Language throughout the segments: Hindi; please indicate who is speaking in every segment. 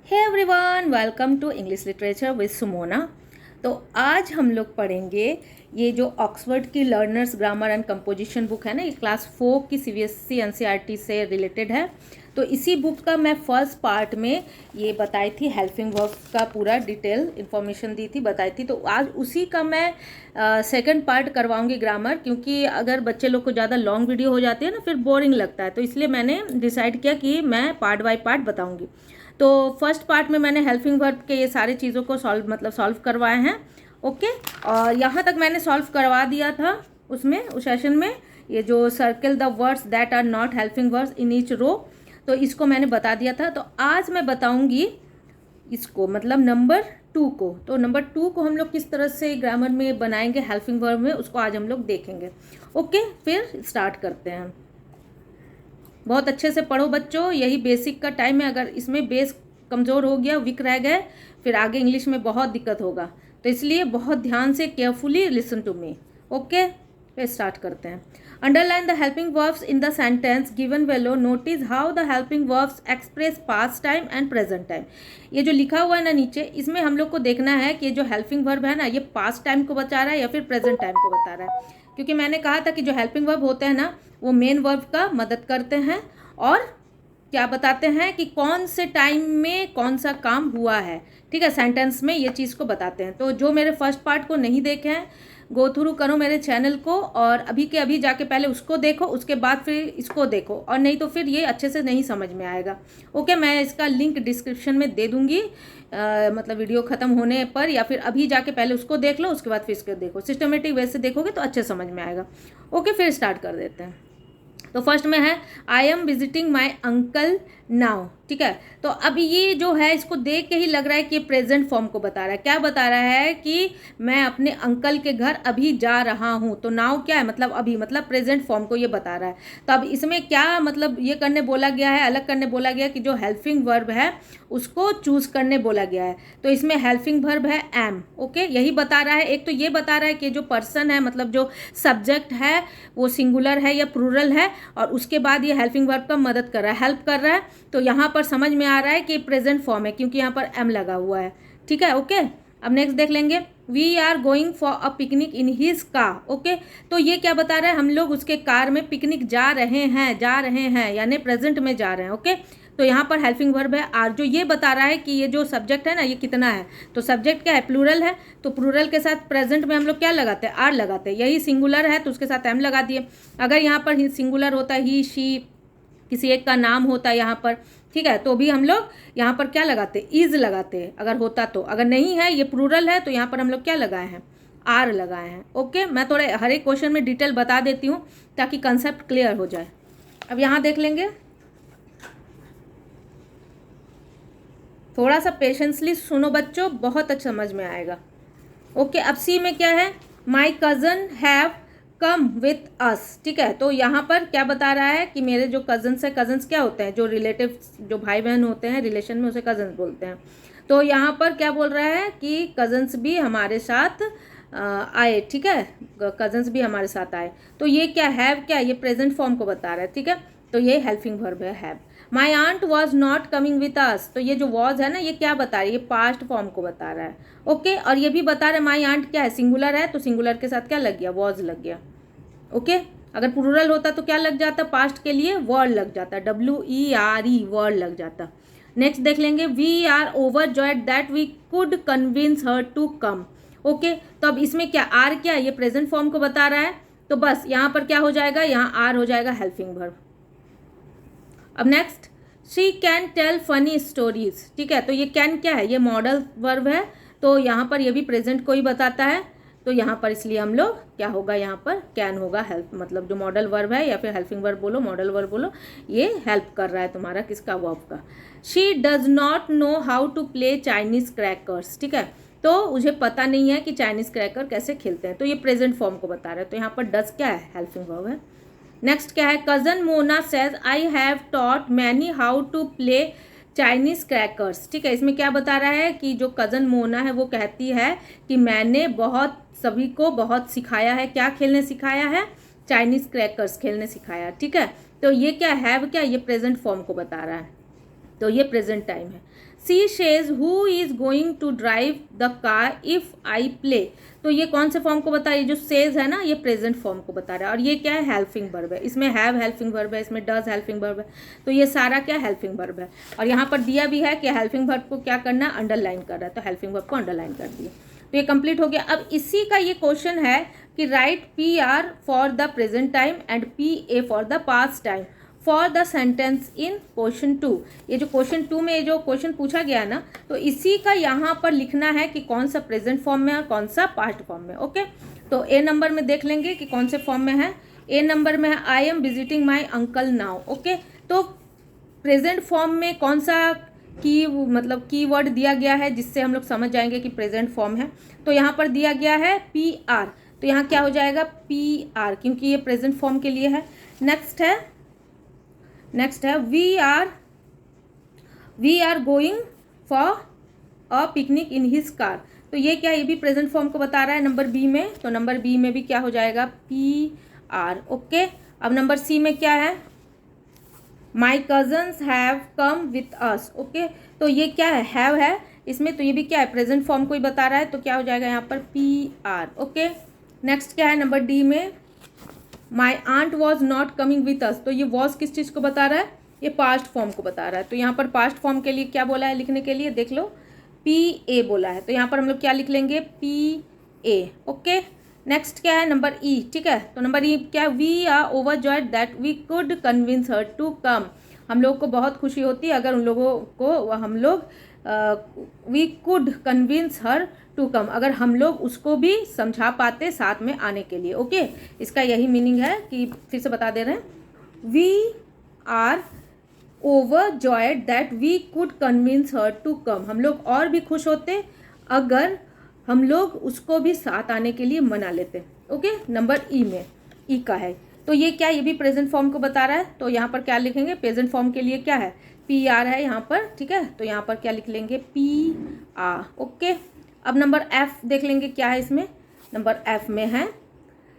Speaker 1: Hey everyone, welcome to English literature with Sumona. तो आज हम लोग पढ़ेंगे ये जो ऑक्सफोर्ड की learners grammar and composition book है ना, ये क्लास 4 की सीबीएसई एनसीईआरटी से रिलेटेड है। तो इसी बुक का मैं फर्स्ट पार्ट में ये बताई थी, हेल्पिंग वर्ब का पूरा डिटेल इन्फॉर्मेशन दी थी, बताई थी। तो आज उसी का मैं सेकंड पार्ट करवाऊंगी ग्रामर, क्योंकि अगर बच्चे लोग को ज़्यादा लॉन्ग वीडियो हो जाती है ना, फिर बोरिंग लगता है। तो इसलिए मैंने डिसाइड किया कि मैं पार्ट बाय पार्ट बताऊँगी। तो फर्स्ट पार्ट में मैंने हेल्पिंग वर्ब के ये सारे चीज़ों को सॉल्व करवाए हैं। ओके, और यहाँ तक मैंने सॉल्व करवा दिया था उसमें, उस सेशन में। ये जो circle the words that are not helping words in each row, तो इसको मैंने बता दिया था। तो आज मैं बताऊंगी इसको, मतलब नंबर 2 को। तो नंबर 2 को हम लोग किस तरह से ग्रामर में बनाएंगे हेल्पिंग वर्ब में, उसको आज हम लोग देखेंगे। ओके, फिर स्टार्ट करते हैं। बहुत अच्छे से पढ़ो बच्चों, यही बेसिक का टाइम है। अगर इसमें बेस कमज़ोर हो गया, वीक रह गए, फिर आगे इंग्लिश में बहुत दिक्कत होगा। तो इसलिए बहुत ध्यान से carefully listen to me. Okay, फिर स्टार्ट करते हैं। Underline the helping verbs in the sentence given below. Notice how the helping verbs express past time and present time. ये जो लिखा हुआ है ना नीचे, इसमें हम लोग को देखना है कि ये जो हेल्पिंग वर्ब है ना, ये पास्ट टाइम को बता रहा है या फिर प्रेजेंट टाइम को बता रहा है। क्योंकि मैंने कहा था कि जो हेल्पिंग वर्ब होते हैं ना, वो मेन वर्ब का मदद करते हैं और क्या बताते हैं कि कौन से टाइम में कौन सा काम हुआ है। ठीक है, सेंटेंस में ये चीज़ को बताते हैं। तो जो मेरे फर्स्ट पार्ट को नहीं देखे हैं, गो थ्रू करो मेरे चैनल को, और अभी के अभी जाके पहले उसको देखो, उसके बाद फिर इसको देखो, और नहीं तो फिर ये अच्छे से नहीं समझ में आएगा। ओके, मैं इसका लिंक डिस्क्रिप्शन में दे दूंगी, मतलब वीडियो ख़त्म होने पर, या फिर अभी जाके पहले उसको देख लो, उसके बाद फिर इसको देखो। सिस्टमेटिक वे से देखोगे तो अच्छे समझ में आएगा। ओके, फिर स्टार्ट कर देते हैं। तो फर्स्ट में है I am visiting my uncle now. ठीक है, तो अब ये जो है, इसको देख के ही लग रहा है कि प्रेजेंट फॉर्म को बता रहा है। क्या बता रहा है कि मैं अपने अंकल के घर अभी जा रहा हूँ। तो नाउ क्या है, मतलब अभी, मतलब प्रेजेंट फॉर्म को ये बता रहा है। तो अब इसमें क्या मतलब ये करने बोला गया है, अलग करने बोला गया कि जो हेल्पिंग वर्ब है उसको चूज करने बोला गया है। तो इसमें हेल्पिंग वर्ब है एम। ओके, यही बता रहा है। एक तो ये बता रहा है कि जो पर्सन है, मतलब जो सब्जेक्ट है, वो सिंगुलर है या प्लूरल है, और उसके बाद ये हेल्पिंग वर्ब का मदद कर रहा है, हेल्प कर रहा है। तो यहाँ पर समझ में आ रहा है कि प्रेजेंट फॉर्म है, क्योंकि यहाँ पर एम लगा हुआ है। ठीक है, ओके। अब नेक्स्ट देख लेंगे, we are going for a picnic in his car. Okay, तो ये क्या बता रहा है, हम लोग उसके कार में पिकनिक जा रहे हैं, यानी प्रेजेंट में जा रहे हैं। ओके, तो यहाँ पर हेल्पिंग वर्ब है आर, जो ये बता रहा है कि ये जो सब्जेक्ट है ना, ये कितना है। तो सब्जेक्ट क्या है, प्लूरल है। तो प्लूरल के साथ प्रेजेंट में हम लोग क्या लगाते हैं, आर लगाते हैं। यही सिंगुलर है तो उसके साथ एम लगा दिए। अगर यहाँ पर सिंगुलर होता, ही शी, किसी एक का नाम होता है यहाँ पर, ठीक है, तो भी हम लोग यहाँ पर क्या लगाते, इज लगाते हैं अगर होता तो। अगर नहीं है, ये प्लूरल है, तो यहाँ पर हम लोग क्या लगाए हैं, आर लगाए हैं। ओके, मैं थोड़े हर एक क्वेश्चन में डिटेल बता देती हूँ ताकि कंसेप्ट क्लियर हो जाए। अब यहाँ देख लेंगे, थोड़ा सा पेशेंसली सुनो बच्चों, बहुत अच्छा समझ में आएगा। ओके, अब सी में क्या है, my cousin have come with us. ठीक है, तो यहाँ पर क्या बता रहा है कि मेरे जो कज़न्स हैं, कज़न्स क्या होते हैं, जो रिलेटिव, जो भाई बहन होते हैं रिलेशन में, उसे कज़न्स बोलते हैं। तो यहाँ पर क्या बोल रहा है कि कज़न्स भी हमारे साथ आए। ठीक है, कज़न्स भी हमारे साथ आए। तो ये क्या, हैव क्या, ये प्रेजेंट फॉर्म को बता रहा है। ठीक है, तो ये हेल्पिंग वर्ब है, have. My aunt was not coming with us, तो ये जो वॉज है ना, ये क्या बता रही है, ये पास्ट फॉर्म को बता रहा है। ओके, और ये भी बता रहा है माई आंट क्या है, सिंगुलर है, तो सिंगुलर के साथ क्या लग गया, वॉज लग गया। ओके, अगर प्लूरल होता तो क्या लग जाता, पास्ट के लिए वर्ड लग जाता, WERE, वर्ड लग जाता। नेक्स्ट देख लेंगे, we are overjoyed that we could convince her to come. Okay, तो अब इसमें क्या, आर क्या, ये प्रेजेंट फॉर्म को बता रहा है। तो बस यहाँ पर क्या हो जाएगा, यहाँ आर हो जाएगा हेल्पिंग वर्ब। अब next, she can tell funny stories. ठीक है, तो ये कैन क्या है, ये मॉडल वर्ब है, तो यहाँ पर ये भी प्रेजेंट को ही बताता है। तो यहाँ पर इसलिए हम लोग क्या होगा, यहाँ पर कैन होगा, हेल्प, मतलब जो मॉडल वर्ब है, या फिर हेल्पिंग वर्ब बोलो, मॉडल वर्ब बोलो, ये हेल्प कर रहा है तुम्हारा किसका, वर्ब का। She does not know how to play Chinese crackers. ठीक है, तो मुझे पता नहीं है कि चाइनीज क्रैकर कैसे खेलते हैं, तो ये प्रेजेंट फॉर्म को बता रहा है। तो यहाँ पर डज क्या है, हेल्पिंग वर्ब है। नेक्स्ट क्या है, cousin Mona says I have taught many how to play Chinese crackers. ठीक है, इसमें क्या बता रहा है कि जो कज़न मोना है वो कहती है कि मैंने बहुत सभी को बहुत सिखाया है, क्या खेलने सिखाया है, चाइनीज क्रैकर्स खेलने सिखाया। ठीक है, तो ये क्या, हैव क्या, ये प्रेजेंट फॉर्म को बता रहा है। तो ये प्रेजेंट टाइम है। She says who is going to drive the car if I play, तो ये कौन से फॉर्म को बता रहा है, जो सेज है ना ये प्रेजेंट फॉर्म को बता रहा है। और ये क्या है, हेल्पिंग वर्ब है, इसमें हैव हेल्पिंग वर्ब है, इसमें डज हेल्पिंग वर्ब है, तो ये सारा क्या हेल्पिंग वर्ब है। और यहाँ पर दिया भी है कि हेल्पिंग वर्ब को क्या करना है, अंडरलाइन कर रहा है, तो हेल्पिंग वर्ब को अंडरलाइन कर दिया। तो ये कंप्लीट हो गया। अब इसी का ये क्वेश्चन है कि right P R for the present time and P A for the past time for the sentence in question 2। ये जो क्वेश्चन 2 में जो क्वेश्चन पूछा गया है ना, तो इसी का यहाँ पर लिखना है कि कौन सा प्रेजेंट फॉर्म में और कौन सा पास्ट फॉर्म में। ओके, तो ए नंबर में देख लेंगे कि कौन से फॉर्म में है। ए नंबर में है I am visiting my uncle now. Okay, तो प्रेजेंट फॉर्म में कौन सा की वर्ड दिया गया है जिससे हम लोग समझ जाएंगे कि प्रेजेंट फॉर्म है। तो यहाँ पर दिया गया है पी आर, तो यहाँ क्या हो जाएगा पी आर, क्योंकि ये प्रेजेंट फॉर्म के लिए है। नेक्स्ट है we are going for a picnic in his car, तो ये क्या, ये भी प्रेजेंट फॉर्म को बता रहा है नंबर बी में, तो नंबर बी में भी क्या हो जाएगा पी आर। ओके, अब नंबर सी में क्या है, my cousins have come with us. Okay, तो ये क्या है, हैव है इसमें, तो ये भी क्या है प्रेजेंट फॉर्म को ही बता रहा है, तो क्या हो जाएगा यहाँ पर पी आर। ओके, नेक्स्ट क्या है नंबर डी में, my aunt was not coming with us, तो ये वॉज किस चीज़ को बता रहा है, ये पास्ट फॉर्म को बता रहा है। तो यहाँ पर पास्ट फॉर्म के लिए क्या बोला है लिखने के लिए, देख लो पी ए बोला है, तो यहाँ पर हम लोग क्या लिख लेंगे पी ए। ओके, नेक्स्ट क्या है नंबर ई। ठीक है, तो नंबर ई क्या है, we are overjoyed that we could convince her to come, हम लोग को बहुत खुशी होती है अगर उन लोगों को हम लोग we could convince her to come, अगर हम लोग उसको भी समझा पाते साथ में आने के लिए। ओके, इसका यही मीनिंग है कि फिर से बता दे रहे हैं, we are overjoyed that we could convince her to come, हम लोग और भी खुश होते अगर हम लोग उसको भी साथ आने के लिए मना लेते। ओके, नंबर ई में ई का है, तो ये क्या, ये भी प्रेजेंट फॉर्म को बता रहा है, तो यहाँ पर क्या लिखेंगे, प्रेजेंट फॉर्म के लिए क्या है पी आर है यहाँ पर। ठीक है, तो यहाँ पर क्या लिख लेंगे पी आर। ओके, अब नंबर एफ देख लेंगे क्या है इसमें, नंबर एफ में है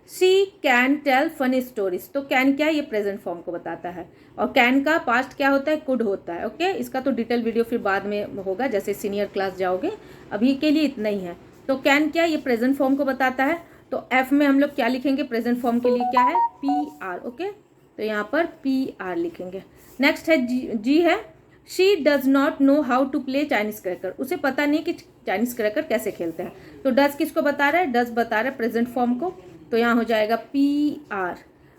Speaker 1: she can tell funny stories, तो कैन क्या है, ये प्रेजेंट फॉर्म को बताता है, और कैन का पास्ट क्या होता है, कुड होता है। ओके, इसका तो डिटेल वीडियो फिर बाद में होगा जैसे सीनियर क्लास जाओगे, अभी के लिए इतना ही है। तो कैन क्या, ये प्रेजेंट फॉर्म को बताता है, तो एफ में हम लोग क्या लिखेंगे, प्रेजेंट फॉर्म के लिए क्या है पी आर। ओके, तो यहाँ पर पी आर लिखेंगे। नेक्स्ट है जी है she does not know how to play Chinese cracker, उसे पता नहीं कि चाइनीज क्रैकर कैसे खेलते हैं, तो डज किसको बता रहा है, डज बता रहा है प्रेजेंट फॉर्म को, तो यहाँ हो जाएगा पी आर।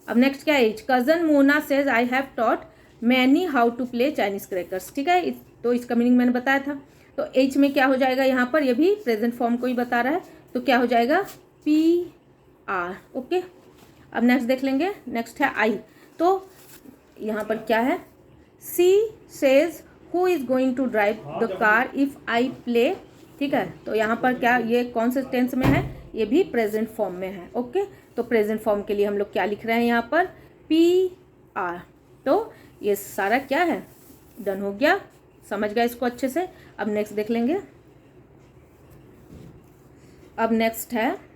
Speaker 1: अब नेक्स्ट क्या है, cousin Mona says I have taught many how to play Chinese crackers. ठीक है, तो इसका मीनिंग मैंने बताया था। तो एच में क्या हो जाएगा, यहाँ पर ये भी प्रेजेंट फॉर्म को ही बता रहा है, तो क्या हो जाएगा पी आर। ओके, अब नेक्स्ट देख लेंगे, नेक्स्ट है आई, तो यहाँ पर क्या है, she says who is going to drive the car if I play. ठीक है, तो यहाँ पर क्या, ये कौन से टेंस में है, ये भी प्रेजेंट फॉर्म में है। ओके, तो प्रेजेंट फॉर्म के लिए हम लोग क्या लिख रहे हैं यहाँ पर पी आर। तो ये सारा क्या है, डन हो गया, समझ गया इसको अच्छे से। अब नेक्स्ट देख लेंगे, अब नेक्स्ट है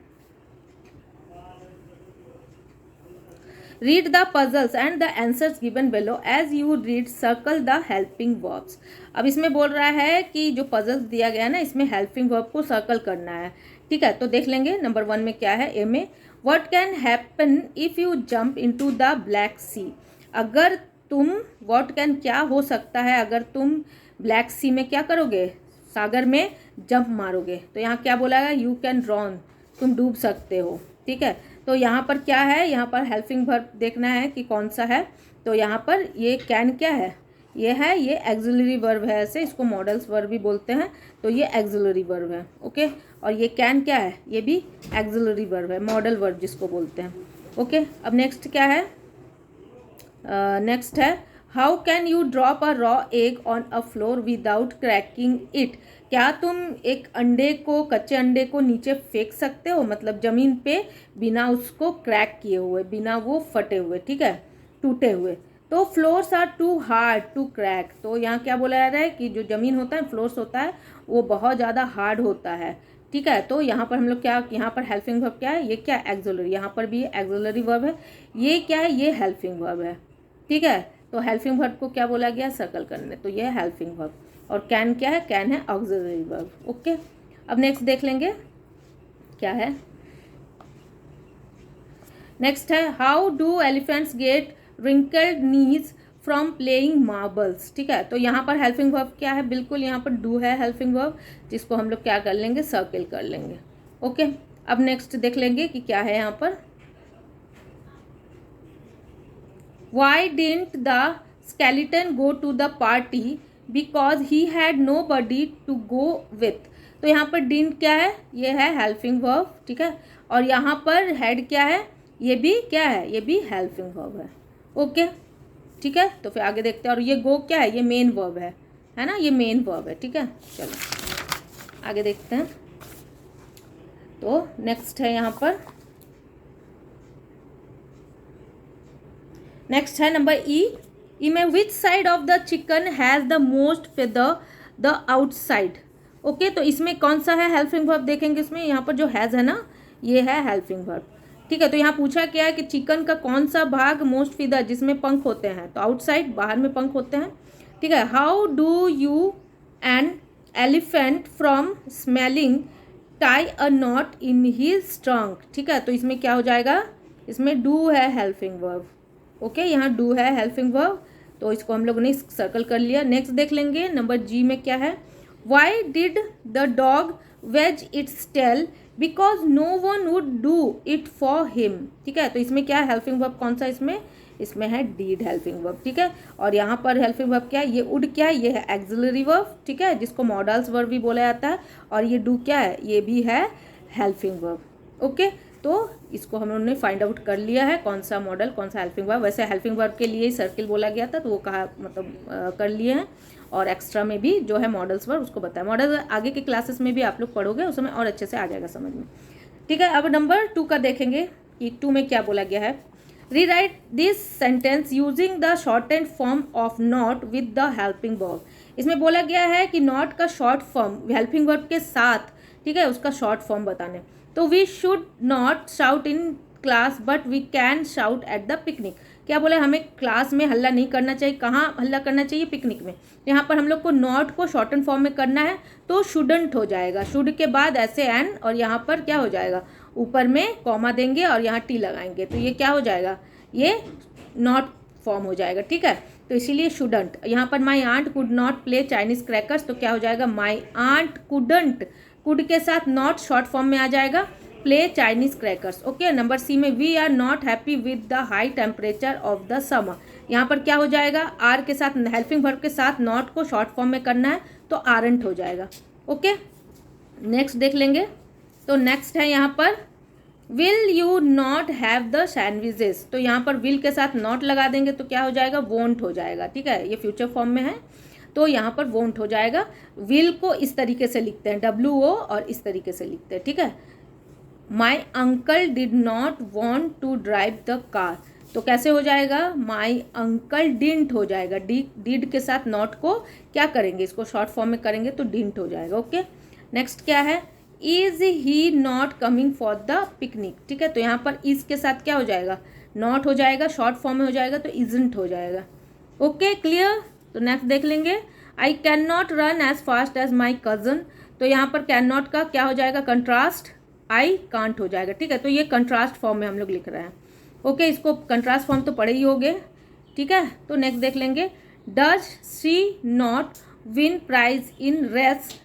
Speaker 1: read the puzzles and the answers given below as you read circle the helping verbs. अब इसमें बोल रहा है कि जो पजल्स दिया गया है ना, इसमें हेल्पिंग वर्ब को सर्कल करना है। ठीक है, तो देख लेंगे नंबर 1 में क्या है, ए में what can happen if you jump into the Black Sea, अगर तुम, व्हाट कैन क्या हो सकता है अगर तुम ब्लैक सी में क्या करोगे, सागर में जंप मारोगे, तो यहाँ क्या बोला है, यू कैन ड्रॉन, तुम डूब सकते हो। ठीक है, तो यहाँ पर क्या है, यहाँ पर हेल्पिंग वर्ब देखना है कि कौन सा है, तो यहाँ पर ये कैन क्या है, ये है, ये एक्सिलरी वर्ब है, ऐसे इसको मॉडल्स वर्ब भी बोलते हैं, तो ये एक्सिलरी वर्ब है। ओके, और ये कैन क्या है, ये भी एक्सिलरी वर्ब है, मॉडल वर्ब जिसको बोलते हैं। ओके, अब नेक्स्ट क्या है, नेक्स्ट है how can you drop a raw egg on a floor without cracking it, क्या तुम एक अंडे को, कच्चे अंडे को नीचे फेंक सकते हो, मतलब ज़मीन पे बिना उसको क्रैक किए हुए, बिना वो फटे हुए, ठीक है, टूटे हुए। तो floors are too hard to crack, तो यहाँ क्या बोला जा रहा है कि जो ज़मीन होता है, फ्लोर्स होता है, वो बहुत ज़्यादा हार्ड होता है। ठीक है, तो यहाँ पर हम लोग क्या, यहाँ पर हेल्पिंग वर्ब क्या है, ये क्या एक्सिलरी, यहाँ पर भी एक्सिलरी वर्ब है, ये क्या है, ये हेल्पिंग वर्ब है। ठीक है, तो हेल्पिंग वर्ब को क्या बोला गया, सर्कल करने, तो ये है हेल्पिंग वर्ब। और कैन क्या है, कैन है ऑक्सिलरी वर्ब। ओके, अब नेक्स्ट देख लेंगे क्या है। नेक्स्ट है how do elephants get wrinkled knees from playing marbles. ठीक है, तो यहाँ पर हेल्पिंग वर्ब क्या है, बिल्कुल यहाँ पर डू है हेल्पिंग वर्ब, जिसको हम लोग क्या कर लेंगे, सर्किल कर लेंगे। ओके, अब नेक्स्ट देख लेंगे कि क्या है यहाँ पर। Why didn't the skeleton go to the party because he had no body to go with. तो यहाँ पर डिडंट क्या है, ये है हेल्पिंग वर्ब। ठीक है, और यहाँ पर हैड क्या है, ये भी क्या है, ये भी हेल्पिंग वर्ब है। ओके, ठीक है, तो फिर आगे देखते हैं। और ये गो क्या है, ये मेन वर्ब है ना, ये मेन वर्ब है। ठीक है, चलो आगे देखते हैं। तो नेक्स्ट है यहाँ पर, नेक्स्ट है नंबर ई में which side of the chicken has the most feather, the outside. Okay, तो इसमें कौन सा है हेल्पिंग वर्ब देखेंगे। इसमें यहाँ पर जो हैज़ है ना, ये है हेल्पिंग वर्ब। ठीक है, तो यहाँ पूछा क्या है कि चिकन का कौन सा भाग मोस्ट फेदर, जिसमें पंख होते हैं, तो आउटसाइड, बाहर में पंख होते हैं। ठीक है, how do you an elephant from smelling tie a not in his trunk. ठीक है, तो इसमें क्या हो जाएगा, इसमें डू है हेल्पिंग वर्ब। ओके, यहाँ डू है हेल्पिंग वर्ब, तो इसको हम लोगों ने सर्कल कर लिया। नेक्स्ट देख लेंगे नंबर जी में क्या है। Why did the dog wag its tail because no one would do it for him. ठीक है, तो इसमें क्या है हेल्पिंग वर्ब, कौन सा इसमें है डीड हेल्पिंग वर्ब। ठीक है, और यहाँ पर हेल्पिंग वर्ब क्या है, ये वुड क्या है, ये है एक्सिलरी वर्ब। ठीक है, जिसको मॉडल्स वर्ब भी बोला जाता है। और ये डू क्या है, ये भी है हेल्पिंग वर्ब। ओके, तो इसको हम लोगों ने फाइंड आउट कर लिया है, कौन सा मॉडल, कौन सा हेल्पिंग वर्ब। वैसे हेल्पिंग वर्ब के लिए ही सर्किल बोला गया था, तो वो कहा मतलब कर लिए हैं। और एक्स्ट्रा में भी जो है मॉडल्स वर्ब उसको बताया। मॉडल आगे के क्लासेस में भी आप लोग पढ़ोगे, उसमें और अच्छे से आ जाएगा समझ में। ठीक है, अब नंबर 2 का देखेंगे कि 2 में क्या बोला गया है। Rewrite this sentence using the shortened form of not with the helping verb. इसमें बोला गया है कि नॉट का शॉर्ट फॉर्म हेल्पिंग वर्ब के साथ, ठीक है, उसका शॉर्ट फॉर्म बताने। तो we should not shout in class but we can shout at the picnic. क्या बोले, हमें क्लास में हल्ला नहीं करना चाहिए, कहाँ हल्ला करना चाहिए, पिकनिक में। यहाँ पर हम लोग को नॉट को शॉर्टन फॉर्म में करना है, तो शुडंट हो जाएगा। शुड के बाद ऐसे एन, और यहाँ पर क्या हो जाएगा, ऊपर में कॉमा देंगे और यहाँ टी लगाएंगे, तो ये क्या हो जाएगा, ये नॉट फॉर्म हो जाएगा। ठीक है, तो इसीलिए शुडंट। यहाँ पर my aunt could not play Chinese crackers, तो क्या हो जाएगा, माई आंट कुडंट, कुड के साथ नॉट शॉर्ट फॉर्म में आ जाएगा, play Chinese crackers. Okay, number C में we are not happy with the high temperature of the summer. यहाँ पर क्या हो जाएगा, आर के साथ हेल्पिंग वर्ब के साथ नॉट को शॉर्ट फॉर्म में करना है, तो आरंट हो जाएगा। ओके, नेक्स्ट देख लेंगे। तो नेक्स्ट है यहाँ पर will you not have the sandwiches. तो यहाँ पर विल के साथ नॉट लगा देंगे, तो क्या हो जाएगा, वोंट हो जाएगा। ठीक है, ये फ्यूचर फॉर्म में है, तो यहाँ पर वोंट हो जाएगा। विल को इस तरीके से लिखते हैं, WO, और इस तरीके से लिखते हैं। ठीक है, my uncle did not want to drive the car, तो कैसे हो जाएगा, माई अंकल डिडंट हो जाएगा। डिड के साथ नॉट को क्या करेंगे, इसको शॉर्ट फॉर्म में करेंगे, तो डिडंट हो जाएगा। ओके, नेक्स्ट क्या है, is he not coming for the picnic. ठीक है, तो यहाँ पर इज के साथ क्या हो जाएगा, नॉट हो जाएगा, शॉर्ट फॉर्म में हो जाएगा, तो इजंट हो जाएगा। Okay, clear. तो नेक्स्ट देख लेंगे। I can not run as fast as my cousin, तो यहाँ पर कैन नॉट का क्या हो जाएगा, कंट्रास्ट, आई कांट हो जाएगा। ठीक है, तो ये कंट्रास्ट फॉर्म में हम लोग लिख रहे हैं। ओके, इसको कंट्रास्ट फॉर्म तो पढ़े ही होंगे। ठीक है, तो नेक्स्ट देख लेंगे। Does she not win prize in race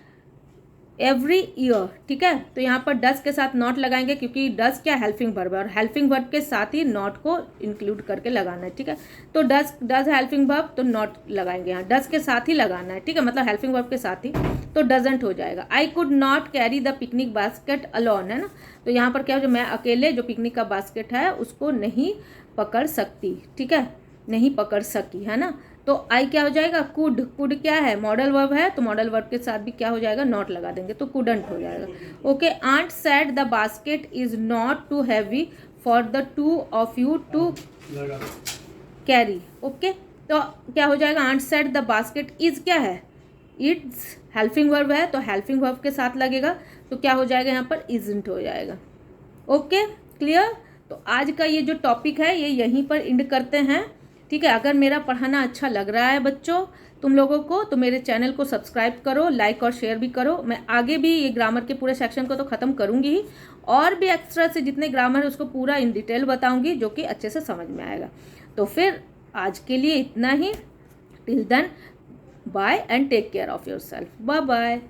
Speaker 1: every year. ठीक है, तो यहाँ पर डज के साथ नॉट लगाएंगे, क्योंकि डज क्या हेल्पिंग वर्ब है, और हेल्पिंग वर्ब के साथ ही नॉट को इंक्लूड करके लगाना है। ठीक है, तो डज हेल्पिंग वर्ब, तो नॉट लगाएंगे, यहाँ डज के साथ ही लगाना है। ठीक है, मतलब हेल्पिंग वर्ब के साथ ही, तो डजंट हो जाएगा। I could not carry the picnic basket alone, है ना, तो यहाँ पर क्या हो, जो मैं अकेले जो पिकनिक का बास्केट है उसको नहीं पकड़ सकती। ठीक है, नहीं पकड़ सकी, है ना, तो आई क्या हो जाएगा, कुड। कुड क्या है, मॉडल वर्ब है, तो मॉडल वर्ब के साथ भी क्या हो जाएगा, नॉट लगा देंगे, तो कुडंट हो जाएगा। Okay, aunt said the basket is not too heavy for the two of you to carry. Okay, तो क्या हो जाएगा, aunt said the basket is क्या है, इट्स हेल्पिंग वर्ब है, तो हेल्पिंग वर्ब के साथ लगेगा, तो क्या हो जाएगा, यहाँ पर इजंट हो जाएगा। Okay, clear. तो आज का ये जो टॉपिक है ये यहीं पर एंड करते हैं। ठीक है, अगर मेरा पढ़ाना अच्छा लग रहा है बच्चों तुम लोगों को, तो मेरे चैनल को सब्सक्राइब करो, लाइक और शेयर भी करो। मैं आगे भी ये ग्रामर के पूरे सेक्शन को तो ख़त्म करूँगी ही, और भी एक्स्ट्रा से जितने ग्रामर है उसको पूरा इन डिटेल बताऊँगी, जो कि अच्छे से समझ में आएगा। तो फिर आज के लिए इतना ही। Till then, bye and take care of yourself. Bye bye.